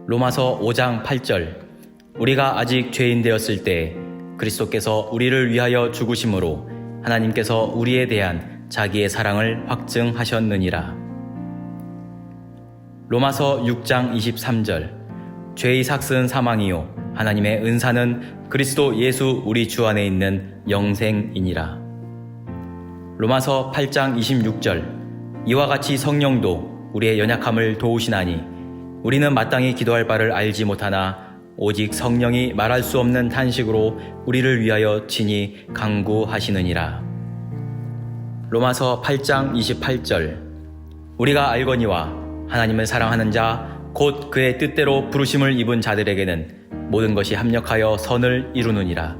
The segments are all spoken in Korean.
로마서 5장 8절. 우리가 아직 죄인 되었을 때 그리스도께서 우리를 위하여 죽으심으로 하나님께서 우리에 대한 자기의 사랑을 확증하셨느니라. 로마서 6장 23절. 죄의 삭은 사망이요 하나님의 은사는 그리스도 예수 우리 주 안에 있는 영생이니라. 로마서 8장 26절. 이와 같이 성령도 우리의 연약함을 도우시나니 우리는 마땅히 기도할 바를 알지 못하나 오직 성령이 말할 수 없는 탄식으로 우리를 위하여 친히 간구하시느니라. 로마서 8장 28절. 우리가 알거니와 하나님을 사랑하는 자 곧 그의 뜻대로 부르심을 입은 자들에게는 모든 것이 합력하여 선을 이루느니라.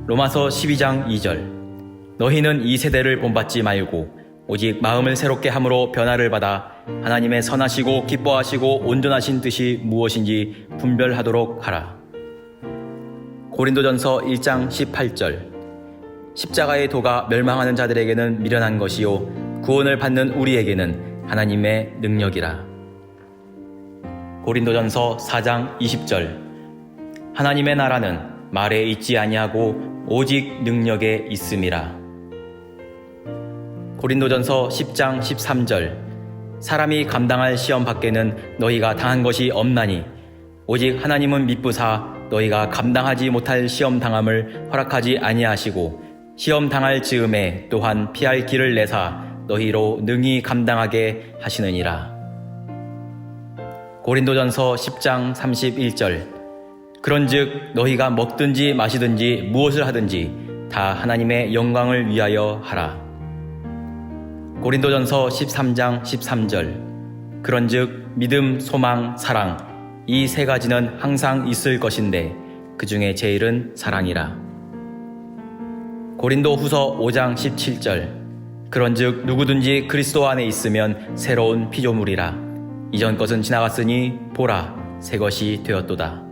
로마서 12장 2절. 너희는 이 세대를 본받지 말고 오직 마음을 새롭게 함으로 변화를 받아 하나님의 선하시고 기뻐하시고 온전하신 뜻이 무엇인지 분별하도록 하라. 고린도전서 1장 18절. 십자가의 도가 멸망하는 자들에게는 미련한 것이요 구원을 받는 우리에게는 하나님의 능력이라. 고린도전서 4장 20절. 하나님의 나라는 말에 있지 아니하고 오직 능력에 있음이라. 고린도전서 10장 13절. 사람이 감당할 시험 밖에는 너희가 당한 것이 없나니 오직 하나님은 미쁘사 너희가 감당하지 못할 시험 당함을 허락하지 아니하시고 시험 당할 즈음에 또한 피할 길을 내사 너희로 능히 감당하게 하시느니라. 고린도전서 10장 31절. 그런즉 너희가 먹든지 마시든지 무엇을 하든지 다 하나님의 영광을 위하여 하라. 고린도전서 13장 13절. 그런즉 믿음, 소망, 사랑 이 세 가지는 항상 있을 것인데 그 중에 제일은 사랑이라. 고린도후서 5장 17절. 그런즉 누구든지 그리스도 안에 있으면 새로운 피조물이라. 이전 것은 지나갔으니 보라 새 것이 되었도다.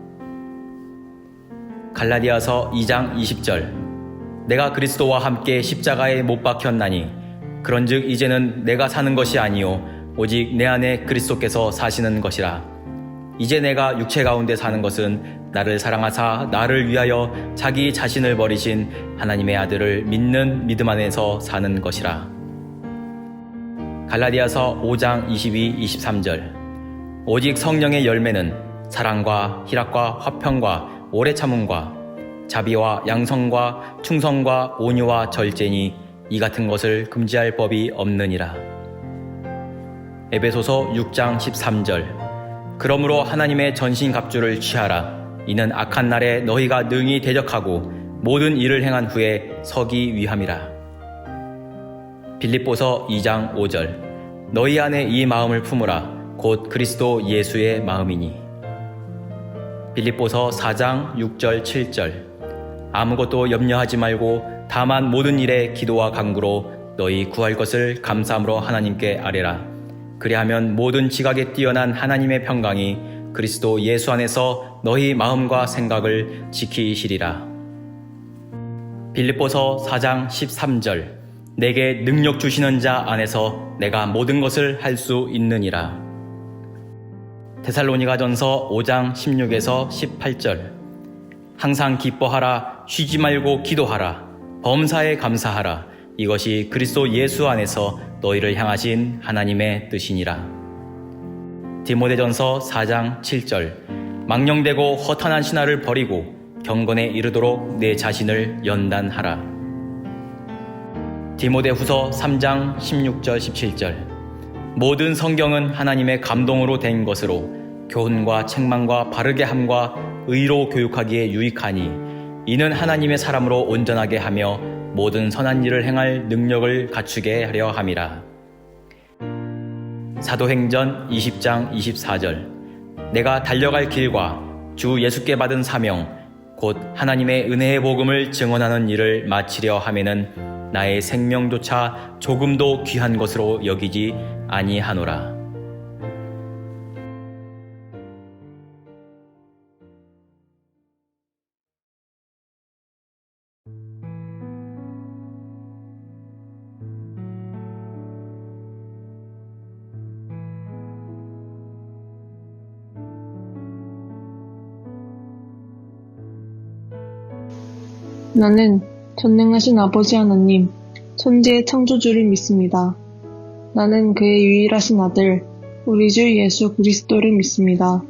갈라디아서 2장 20절. 내가 그리스도와 함께 십자가에 못 박혔나니 그런즉 이제는 내가 사는 것이 아니요 오직 내 안에 그리스도께서 사시는 것이라. 이제 내가 육체 가운데 사는 것은 나를 사랑하사 나를 위하여 자기 자신을 버리신 하나님의 아들을 믿는 믿음 안에서 사는 것이라. 갈라디아서 5장 22, 23절. 오직 성령의 열매는 사랑과 희락과 화평과 오래 참음과 자비와 양성과 충성과 온유와 절제니 이 같은 것을 금지할 법이 없느니라. 에베소서 6장 13절. 그러므로 하나님의 전신갑주를 취하라. 이는 악한 날에 너희가 능히 대적하고 모든 일을 행한 후에 서기 위함이라. 빌립보서 2장 5절. 너희 안에 이 마음을 품으라. 곧 그리스도 예수의 마음이니. 빌립보서 4장 6절 7절. 아무것도 염려하지 말고 다만 모든 일에 기도와 간구로 너희 구할 것을 감사함으로 하나님께 아뢰라. 그리하면 모든 지각에 뛰어난 하나님의 평강이 그리스도 예수 안에서 너희 마음과 생각을 지키시리라. 빌립보서 4장 13절. 내게 능력 주시는 자 안에서 내가 모든 것을 할 수 있느니라. 데살로니가전서 5장 16에서 18절. 항상 기뻐하라. 쉬지 말고 기도하라. 범사에 감사하라. 이것이 그리스도 예수 안에서 너희를 향하신 하나님의 뜻이니라. 디모데전서 4장 7절. 망령되고 허탄한 신화를 버리고 경건에 이르도록 내 자신을 연단하라. 디모데후서 3장 16절 17절. 모든 성경은 하나님의 감동으로 된 것으로 교훈과 책망과 바르게 함과 의로 교육하기에 유익하니 이는 하나님의 사람으로 온전하게 하며 모든 선한 일을 행할 능력을 갖추게 하려 함이라. 사도행전 20장 24절. 내가 달려갈 길과 주 예수께 받은 사명 곧 하나님의 은혜의 복음을 증언하는 일을 마치려 하면은 나의 생명조차 조금도 귀한 것으로 여기지 아니하노라. 나는 전능하신 아버지 하나님, 천지의 창조주를 믿습니다. 나는 그의 유일하신 아들, 우리 주 예수 그리스도를 믿습니다.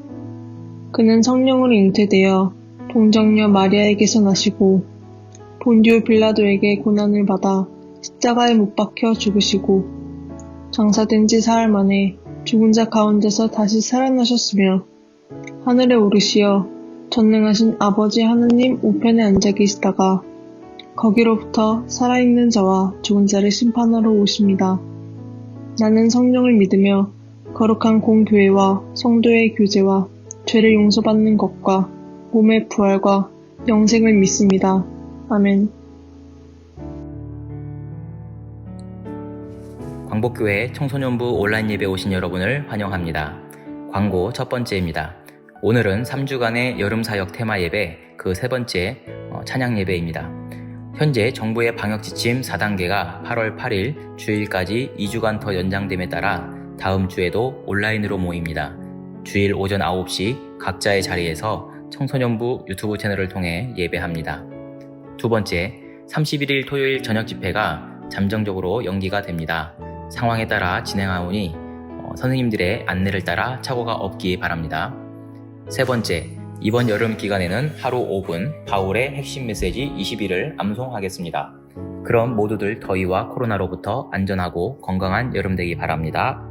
그는 성령으로 잉태되어 동정녀 마리아에게서 나시고 본디오 빌라도에게 고난을 받아 십자가에 못 박혀 죽으시고 장사된 지 사흘 만에 죽은 자 가운데서 다시 살아나셨으며 하늘에 오르시어 전능하신 아버지 하나님 우편에 앉아 계시다가 거기로부터 살아있는 자와 죽은 자를 심판하러 오십니다. 나는 성령을 믿으며 거룩한 공교회와 성도의 교제와 죄를 용서받는 것과 몸의 부활과 영생을 믿습니다. 아멘. 광복교회 청소년부 온라인 예배 오신 여러분을 환영합니다. 광고 첫 번째입니다. 오늘은 3주간의 여름사역 테마 예배 그 세 번째 찬양 예배입니다. 현재 정부의 방역지침 4단계가 8월 8일 주일까지 2주간 더 연장됨에 따라 다음 주에도 온라인으로 모입니다. 주일 오전 9시 각자의 자리에서 청소년부 유튜브 채널을 통해 예배합니다. 두 번째, 31일 토요일 저녁 집회가 잠정적으로 연기가 됩니다. 상황에 따라 진행하오니 선생님들의 안내를 따라 착오가 없기 바랍니다. 세 번째, 이번 여름 기간에는 하루 5분 바울의 핵심 메시지 20일을 암송하겠습니다. 그럼 모두들 더위와 코로나로부터 안전하고 건강한 여름 되기 바랍니다.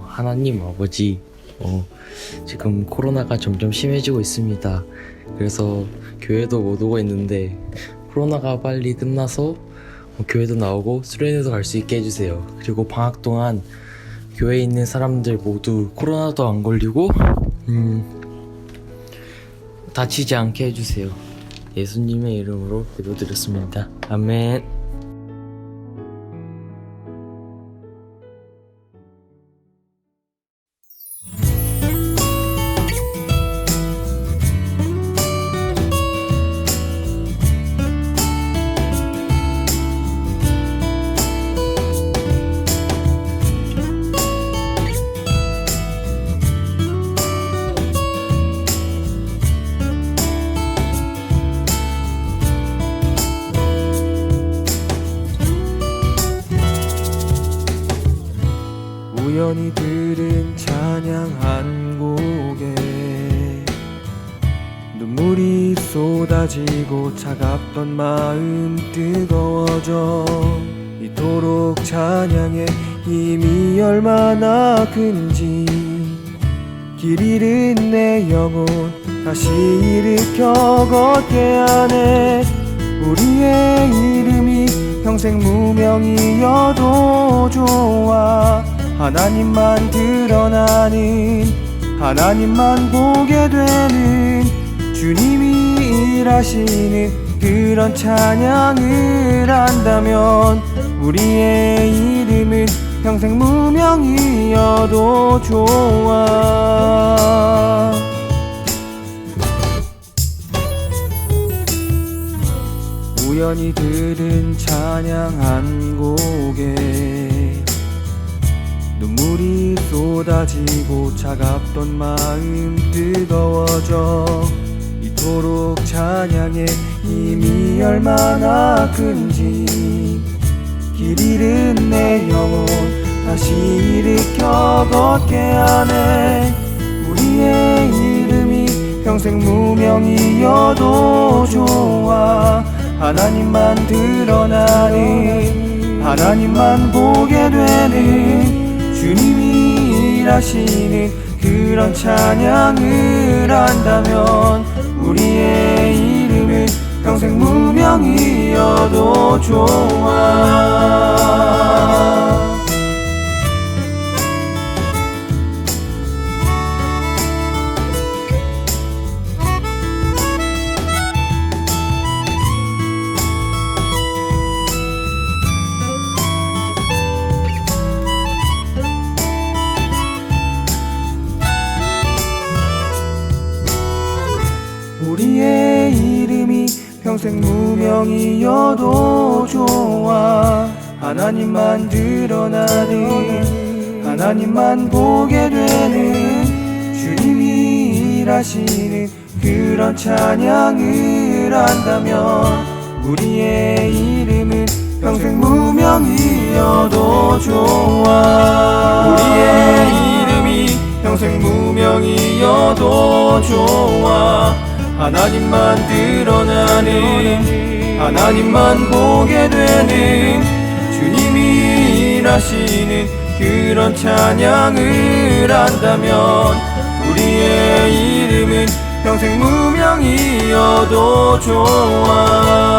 하나님 아버지, 지금 코로나가 점점 심해지고 있습니다. 그래서 교회도 못 오고 있는데 코로나가 빨리 끝나서 교회도 나오고 수련회도 갈 수 있게 해주세요. 그리고 방학 동안 교회에 있는 사람들 모두 코로나도 안 걸리고 다치지 않게 해주세요. 예수님의 이름으로 기도드렸습니다. 아멘. 우연히 들은 찬양 한 곡에 눈물이 쏟아지고 차갑던 마음 뜨거워져 이토록 찬양의 힘이 얼마나 큰지 길 잃은 내 영혼 다시 일으켜 걷게 하네. 우리의 이름이 평생 무명이어도 좋아. 하나님만 드러나는 하나님만 보게 되는 주님이 일하시는 그런 찬양을 한다면 우리의 이름은 평생 무명이어도 좋아. 우연히 들은 찬양 한 곡에 눈물이 쏟아지고 차갑던 마음 뜨거워져 이토록 찬양의 힘이 얼마나 큰지 길 잃은 내 영혼 다시 일으켜 걷게 하네. 우리의 이름이 평생 무명이어도 좋아. 하나님만 드러나는 하나님만 보게 되는 주님이 일하시는 그런 찬양을 한다면 우리의 이름은 평생 무명이어도 좋아. 우리의 이름이 평생 무명이어도 좋아. 하나님만 드러나는 하나님만 보게 되는 주님이 일하시는 그런 찬양을 한다면 우리의 이름은 평생 무명이어도 좋아. 우리의 이름이 평생 무명이어도 좋아. 하나님만 드러나는, 하나님만 보게 되는 주님이 일하시는 그런 찬양을 한다면 우리의 이름은 평생 무명이어도 좋아.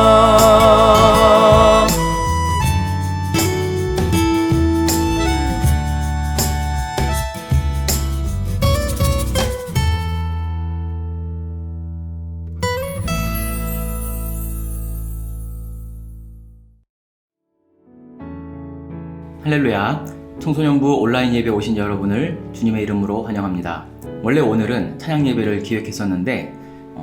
할렐루야. 청소년부 온라인 예배 오신 여러분을 주님의 이름으로 환영합니다. 원래 오늘은 찬양 예배를 기획했었는데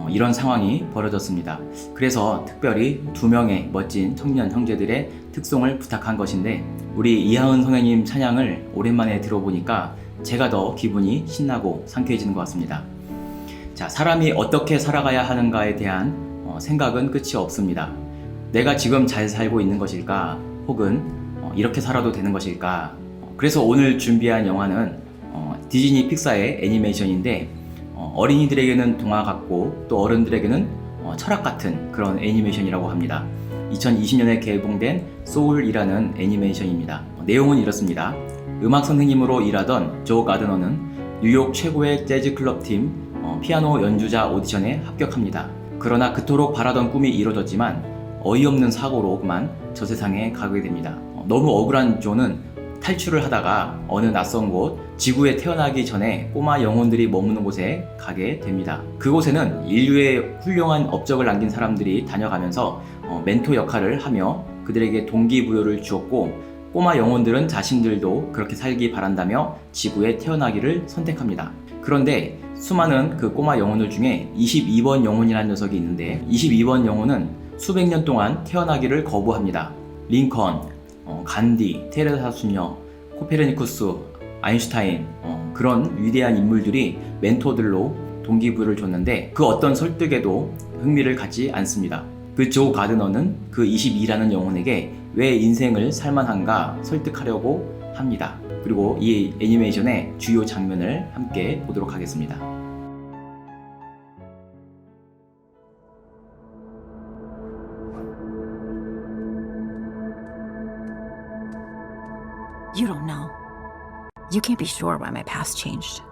이런 상황이 벌어졌습니다. 그래서 특별히 2명의 멋진 청년 형제들의 특송을 부탁한 것인데 우리 이하은 선생님 찬양을 오랜만에 들어보니까 제가 더 기분이 신나고 상쾌해지는 것 같습니다. 자, 사람이 어떻게 살아가야 하는가에 대한 생각은 끝이 없습니다. 내가 지금 잘 살고 있는 것일까? 혹은 이렇게 살아도 되는 것일까? 그래서 오늘 준비한 영화는 디즈니 픽사의 애니메이션인데 어린이들에게는 동화 같고 또 어른들에게는 철학 같은 그런 애니메이션이라고 합니다. 2020년에 개봉된 소울이라는 애니메이션입니다. 내용은 이렇습니다. 음악 선생님으로 일하던 조 가드너는 뉴욕 최고의 재즈 클럽팀 피아노 연주자 오디션에 합격합니다. 그러나 그토록 바라던 꿈이 이루어졌지만 어이없는 사고로 그만 저 세상에 가게 됩니다. 너무 억울한 조는 탈출을 하다가 어느 낯선 곳, 지구에 태어나기 전에 꼬마 영혼들이 머무는 곳에 가게 됩니다. 그곳에는 인류의 훌륭한 업적을 남긴 사람들이 다녀가면서 멘토 역할을 하며 그들에게 동기부여를 주었고 꼬마 영혼들은 자신들도 그렇게 살기 바란다며 지구에 태어나기를 선택합니다. 그런데 수많은 그 꼬마 영혼들 중에 22번 영혼이라는 녀석이 있는데 22번 영혼은 수백 년 동안 태어나기를 거부합니다. 링컨, 간디, 테레사 수녀, 코페르니쿠스, 아인슈타인 그런 위대한 인물들이 멘토들로 동기부여를 줬는데 그 어떤 설득에도 흥미를 갖지 않습니다. 그 조 가드너는 그 22라는 영혼에게 왜 인생을 살만한가 설득하려고 합니다. 그리고 이 애니메이션의 주요 장면을 함께 보도록 하겠습니다. You don't know. You can't be sure why my past changed.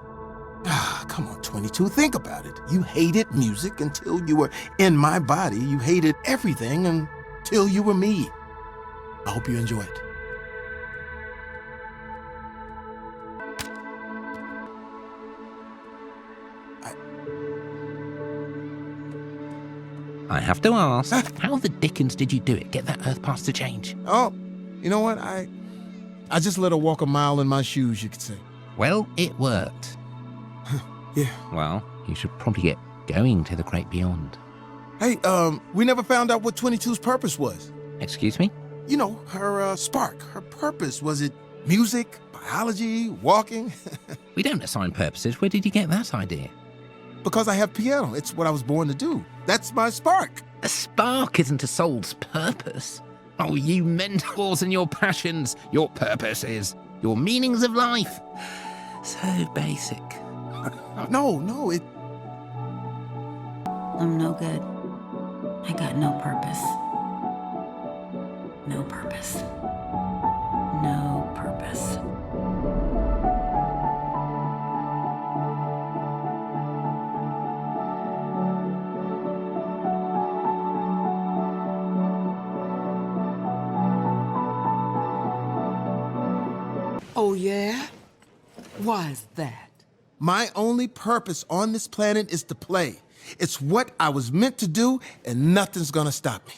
Ah, come on, 22. Think about it. You hated music until you were in my body. You hated everything until you were me. I hope you enjoy it. I have to ask, how the dickens did you do it? Get that Earth pass to change? Oh, you know what? I just let her walk a mile in my shoes, you could say. Well, it worked. Yeah. Well, you should probably get going to the great beyond. Hey, we never found out what 22's purpose was. Excuse me? You know, her spark, her purpose. Was it music, biology, walking? We don't assign purposes. Where did you get that idea? Because I have piano. It's what I was born to do. That's my spark. A spark isn't a soul's purpose. Oh, you mentors and your passions, your purposes, your meanings of life. So basic. No, it... I'm no good. I got no purpose. No purpose. No purpose. Oh, yeah? Why is that? My only purpose on this planet is to play. It's what I was meant to do, and nothing's gonna stop me.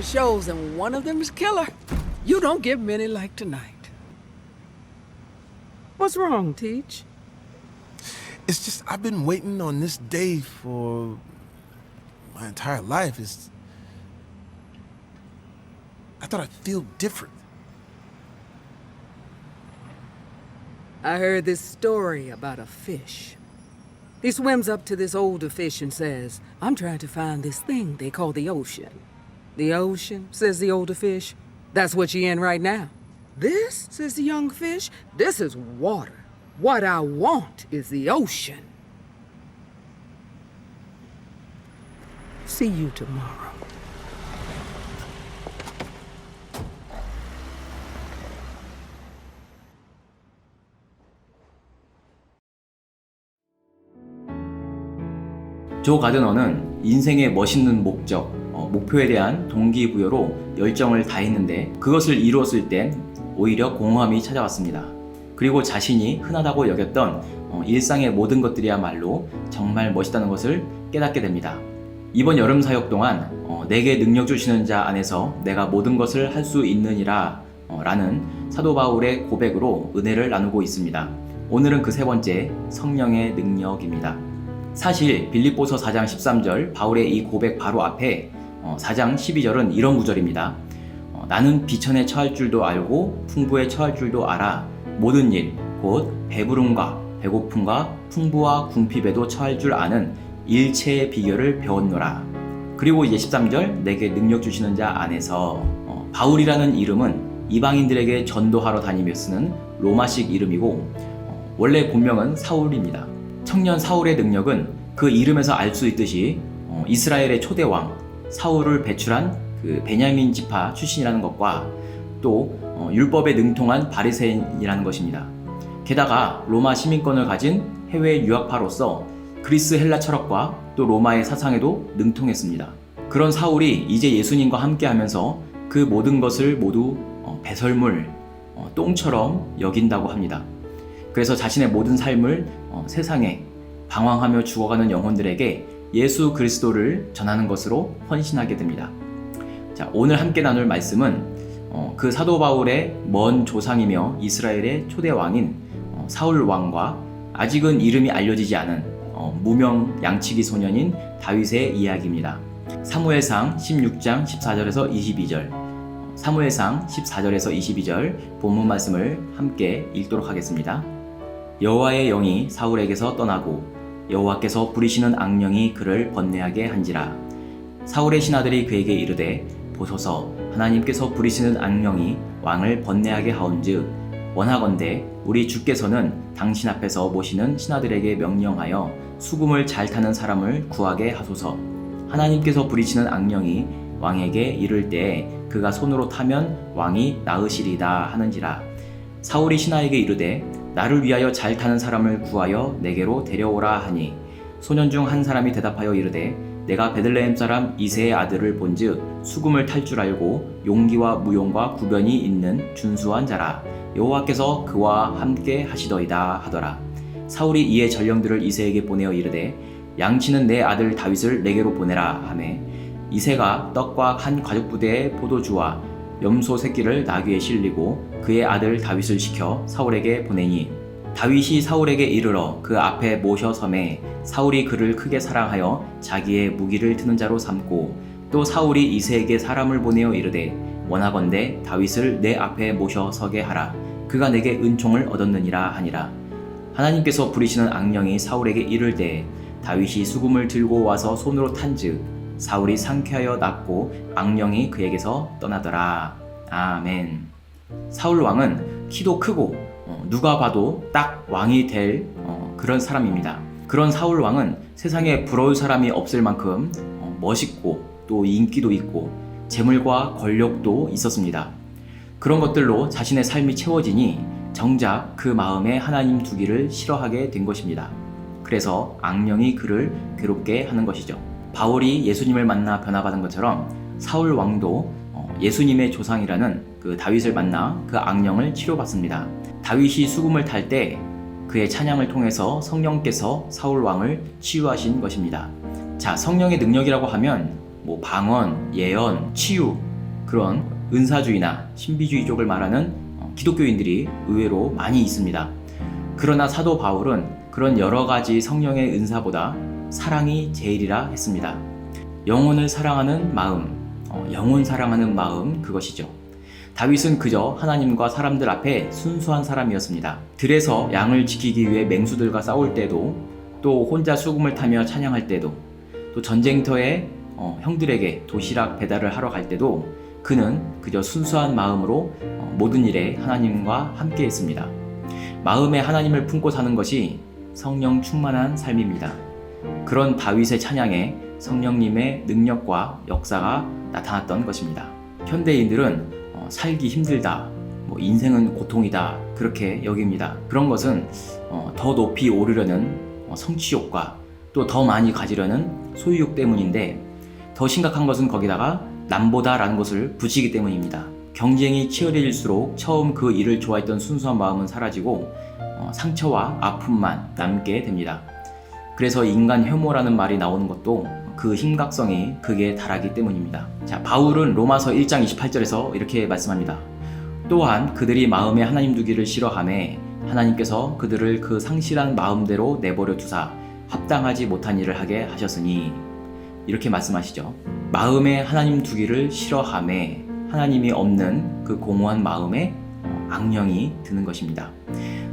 shows and one of them is killer. You don't get many like tonight. What's wrong, Teach? It's just I've been waiting on this day for my entire life. I thought I'd feel different. I heard this story about a fish. He swims up to this older fish and says, I'm trying to find this thing they call the ocean. The ocean, says the older fish. That's what you're in right now. This, says the young fish, this is water. What I want is the ocean. See you tomorrow. 조 가드너는 인생의 멋있는 목적, 목표에 대한 동기부여로 열정을 다했는데 그것을 이루었을 땐 오히려 공허함이 찾아왔습니다. 그리고 자신이 흔하다고 여겼던 일상의 모든 것들이야말로 정말 멋있다는 것을 깨닫게 됩니다. 이번 여름 사역 동안 내게 능력 주시는 자 안에서 내가 모든 것을 할 수 있느니라 라는 사도 바울의 고백으로 은혜를 나누고 있습니다. 오늘은 그 세 번째, 성령의 능력입니다. 사실 빌립보서 4장 13절 바울의 이 고백 바로 앞에 4장 12절은 이런 구절입니다. 나는 비천에 처할 줄도 알고 풍부에 처할 줄도 알아 모든 일 곧 배부름과 배고픔과 풍부와 궁핍에도 처할 줄 아는 일체의 비결을 배웠노라. 그리고 이제 13절 내게 능력 주시는 자 안에서 바울이라는 이름은 이방인들에게 전도하러 다니며 쓰는 로마식 이름이고 원래 본명은 사울입니다. 청년 사울의 능력은 그 이름에서 알 수 있듯이 이스라엘의 초대왕 사울을 배출한 그 베냐민 지파 출신이라는 것과 또 율법에 능통한 바리새인이라는 것입니다. 게다가 로마 시민권을 가진 해외 유학파로서 그리스 헬라 철학과 또 로마의 사상에도 능통했습니다. 그런 사울이 이제 예수님과 함께하면서 그 모든 것을 모두 배설물, 똥처럼 여긴다고 합니다. 그래서 자신의 모든 삶을 세상에 방황하며 죽어가는 영혼들에게 예수 그리스도를 전하는 것으로 헌신하게 됩니다. 자, 오늘 함께 나눌 말씀은 그 사도 바울의 먼 조상이며 이스라엘의 초대 왕인 사울 왕과 아직은 이름이 알려지지 않은 무명 양치기 소년인 다윗의 이야기입니다. 사무엘상 16장 14절에서 22절, 사무엘상 14절에서 22절 본문 말씀을 함께 읽도록 하겠습니다. 여호와의 영이 사울에게서 떠나고 여호와께서 부리시는 악령이 그를 번뇌하게 한지라. 사울의 신하들이 그에게 이르되 보소서 하나님께서 부리시는 악령이 왕을 번뇌하게 하온즉 원하건대 우리 주께서는 당신 앞에서 모시는 신하들에게 명령하여 수금을 잘 타는 사람을 구하게 하소서. 하나님께서 부리시는 악령이 왕에게 이를 때에 그가 손으로 타면 왕이 나으시리다 하는지라. 사울이 신하에게 이르되 나를 위하여 잘 타는 사람을 구하여 내게로 데려오라 하니 소년 중 한 사람이 대답하여 이르되 내가 베들레헴 사람 이새의 아들을 본즉 수금을 탈 줄 알고 용기와 무용과 구변이 있는 준수한 자라. 여호와께서 그와 함께 하시더이다 하더라. 사울이 이에 전령들을 이새에게 보내어 이르되 양치는 내 아들 다윗을 내게로 보내라 하매 이새가 떡과 한 가죽부대의 포도주와 염소 새끼를 나귀에 실리고 그의 아들 다윗을 시켜 사울에게 보내니 다윗이 사울에게 이르러 그 앞에 모셔 섬에 사울이 그를 크게 사랑하여 자기의 무기를 트는 자로 삼고 또 사울이 이새에게 사람을 보내어 이르되 원하건대 다윗을 내 앞에 모셔 서게 하라. 그가 내게 은총을 얻었느니라 하니라. 하나님께서 부리시는 악령이 사울에게 이를 때 다윗이 수금을 들고 와서 손으로 탄즉 사울이 상쾌하여 낫고 악령이 그에게서 떠나더라. 아멘. 사울 왕은 키도 크고 누가 봐도 딱 왕이 될 그런 사람입니다. 그런 사울 왕은 세상에 부러울 사람이 없을 만큼 멋있고 또 인기도 있고 재물과 권력도 있었습니다. 그런 것들로 자신의 삶이 채워지니 정작 그 마음에 하나님 두기를 싫어하게 된 것입니다. 그래서 악령이 그를 괴롭게 하는 것이죠. 바울이 예수님을 만나 변화받은 것처럼 사울 왕도 예수님의 조상이라는 그 다윗을 만나 그 악령을 치료받습니다. 다윗이 수금을 탈 때 그의 찬양을 통해서 성령께서 사울 왕을 치유하신 것입니다. 자, 성령의 능력이라고 하면 방언, 예언, 치유 그런 은사주의나 신비주의 쪽을 말하는 기독교인들이 의외로 많이 있습니다. 그러나 사도 바울은 그런 여러 가지 성령의 은사보다 사랑이 제일이라 했습니다. 영혼을 사랑하는 마음, 영혼 사랑하는 마음, 그것이죠. 다윗은 그저 하나님과 사람들 앞에 순수한 사람이었습니다. 들에서 양을 지키기 위해 맹수들과 싸울 때도, 또 혼자 수금을 타며 찬양할 때도, 또 전쟁터에 형들에게 도시락 배달을 하러 갈 때도 그는 그저 순수한 마음으로 모든 일에 하나님과 함께 했습니다. 마음에 하나님을 품고 사는 것이 성령 충만한 삶입니다. 그런 다윗의 찬양에 성령님의 능력과 역사가 나타났던 것입니다. 현대인들은 살기 힘들다, 인생은 고통이다, 그렇게 여깁니다. 그런 것은 더 높이 오르려는 성취욕과 또 더 많이 가지려는 소유욕 때문인데, 더 심각한 것은 거기다가 남보다 라는 것을 붙이기 때문입니다. 경쟁이 치열해질수록 처음 그 일을 좋아했던 순수한 마음은 사라지고 상처와 아픔만 남게 됩니다. 그래서 인간 혐오라는 말이 나오는 것도 그 심각성이 극에 달하기 때문입니다. 자, 바울은 로마서 1장 28절에서 이렇게 말씀합니다. 또한 그들이 마음에 하나님 두기를 싫어하매 하나님께서 그들을 그 상실한 마음대로 내버려 두사 합당하지 못한 일을 하게 하셨으니, 이렇게 말씀하시죠. 마음에 하나님 두기를 싫어하매 하나님이 없는 그 공허한 마음에 악령이 드는 것입니다.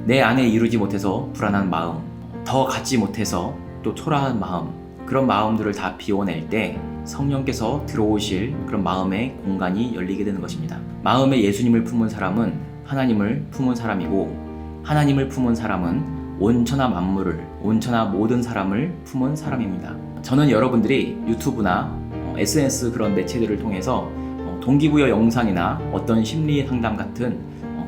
내 안에 이루지 못해서 불안한 마음, 더 갖지 못해서 또 초라한 마음, 그런 마음들을 다 비워낼 때 성령께서 들어오실 그런 마음의 공간이 열리게 되는 것입니다. 마음에 예수님을 품은 사람은 하나님을 품은 사람이고, 하나님을 품은 사람은 온천하 만물을, 온천하 모든 사람을 품은 사람입니다. 저는 여러분들이 유튜브나 SNS 그런 매체들을 통해서 동기부여 영상이나 어떤 심리 상담 같은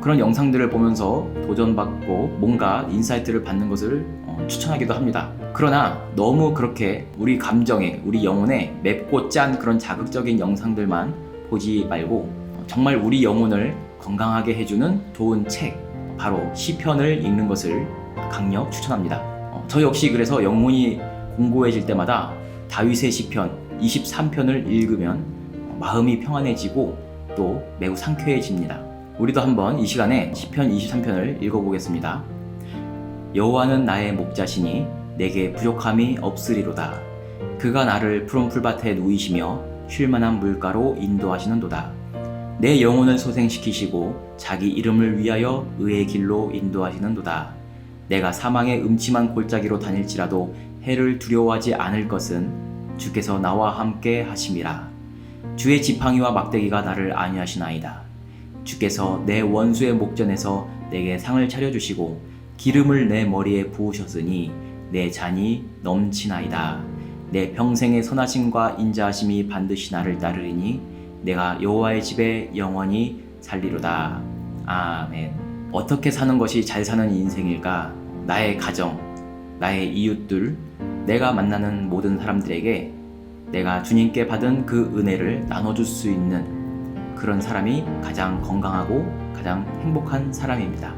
그런 영상들을 보면서 도전받고 뭔가 인사이트를 받는 것을 추천하기도 합니다. 그러나 너무 그렇게 우리 감정에, 우리 영혼에 맵고 짠 그런 자극적인 영상들만 보지 말고 정말 우리 영혼을 건강하게 해주는 좋은 책, 바로 시편을 읽는 것을 강력 추천합니다. 저 역시 그래서 영혼이 공고해질 때마다 다윗의 시편 23편을 읽으면 마음이 평안해지고 또 매우 상쾌해집니다. 우리도 한번 이 시간에 시편 23편을 읽어보겠습니다. 여호와는 나의 목자시니 내게 부족함이 없으리로다. 그가 나를 푸른 풀밭에 누이시며 쉴만한 물가로 인도하시는도다. 내 영혼을 소생시키시고 자기 이름을 위하여 의의 길로 인도하시는도다. 내가 사망의 음침한 골짜기로 다닐지라도 해를 두려워하지 않을 것은 주께서 나와 함께 하심이라. 주의 지팡이와 막대기가 나를 안위하시나이다. 주께서 내 원수의 목전에서 내게 상을 차려주시고 기름을 내 머리에 부으셨으니 내 잔이 넘치나이다. 내 평생의 선하심과 인자하심이 반드시 나를 따르리니 내가 여호와의 집에 영원히 살리로다. 아멘. 어떻게 사는 것이 잘 사는 인생일까? 나의 가정, 나의 이웃들, 내가 만나는 모든 사람들에게 내가 주님께 받은 그 은혜를 나눠줄 수 있는 그런 사람이 가장 건강하고 가장 행복한 사람입니다.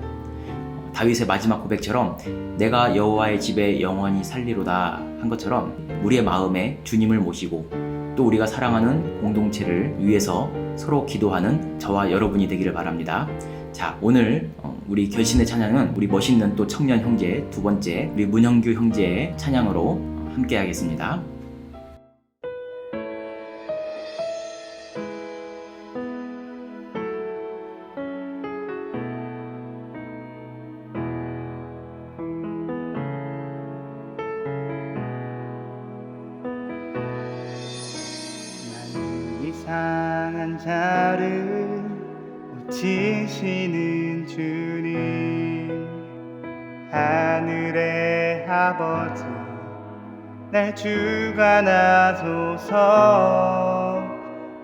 다윗의 마지막 고백처럼 내가 여호와의 집에 영원히 살리로다 한 것처럼 우리의 마음에 주님을 모시고 또 우리가 사랑하는 공동체를 위해서 서로 기도하는 저와 여러분이 되기를 바랍니다. 자, 오늘 우리 결신의 찬양은 우리 멋있는 또 청년 형제 두 번째 우리 문형규 형제의 찬양으로 함께 하겠습니다. 이상한 자를 고치시는 주님, 하늘의 아버지 날 주관하소서.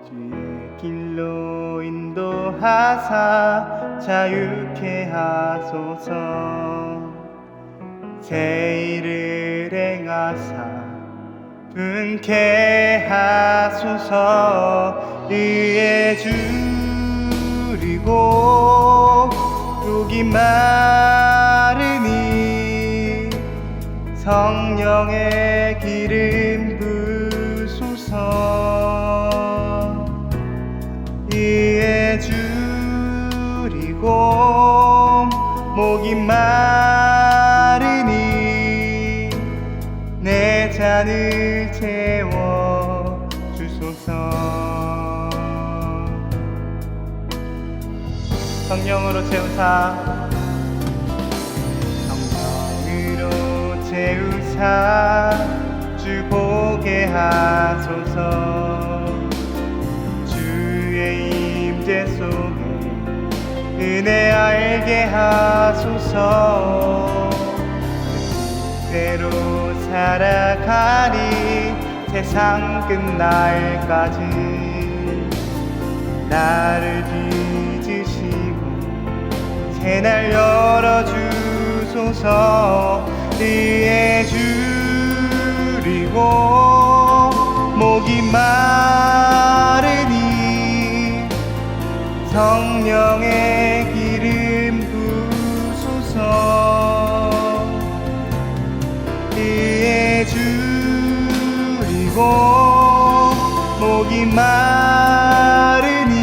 주의 길로 인도하사 자유케 하소서. 새 일을 행하사 분케 하소서. 의에 주리고 욕이 마르니 성령의 기름 부소서. 이 목이 마르니 내 잔을 채워 주소서. 성령으로 채우사 성령으로 채우사 주 보게 하소서. 주의 임재 속에 은혜 알게 하소서. 그대로 살아가리 세상 끝날까지. 나를 빚으시고 새날 열어주소서. 의에 줄이고 목이 마르니 성령의 기름 부소서. 의에 줄이고 목이 마르니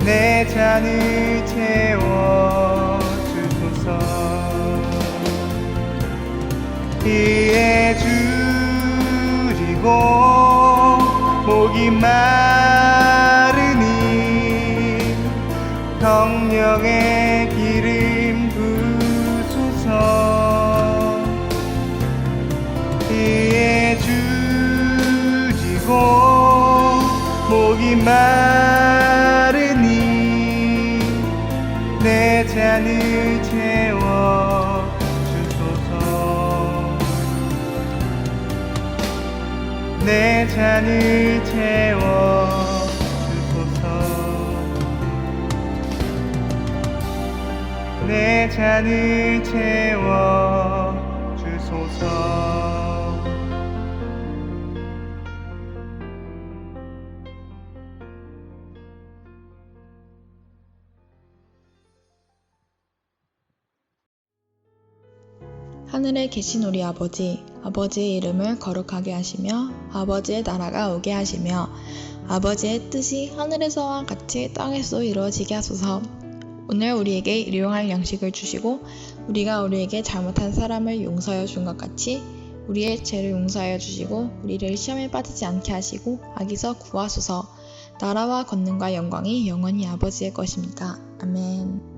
내 잔을 채워 주소서. 의에 줄이고 목이 마르니 성령의 기름 부소서. 의에 줄이고 목이 마르니 내 잔을 채워 주소서. 내 잔을 채워 주소서. 내 잔을 채워 주소서. 하늘에 계신 우리 아버지, 아버지의 이름을 거룩하게 하시며 아버지의 나라가 오게 하시며 아버지의 뜻이 하늘에서와 같이 땅에서 이루어지게 하소서. 오늘 우리에게 일용할 양식을 주시고 우리가 우리에게 잘못한 사람을 용서하여 준 것 같이 우리의 죄를 용서하여 주시고 우리를 시험에 빠지지 않게 하시고 악에서 구하소서. 나라와 권능과 영광이 영원히 아버지의 것입니다. 아멘.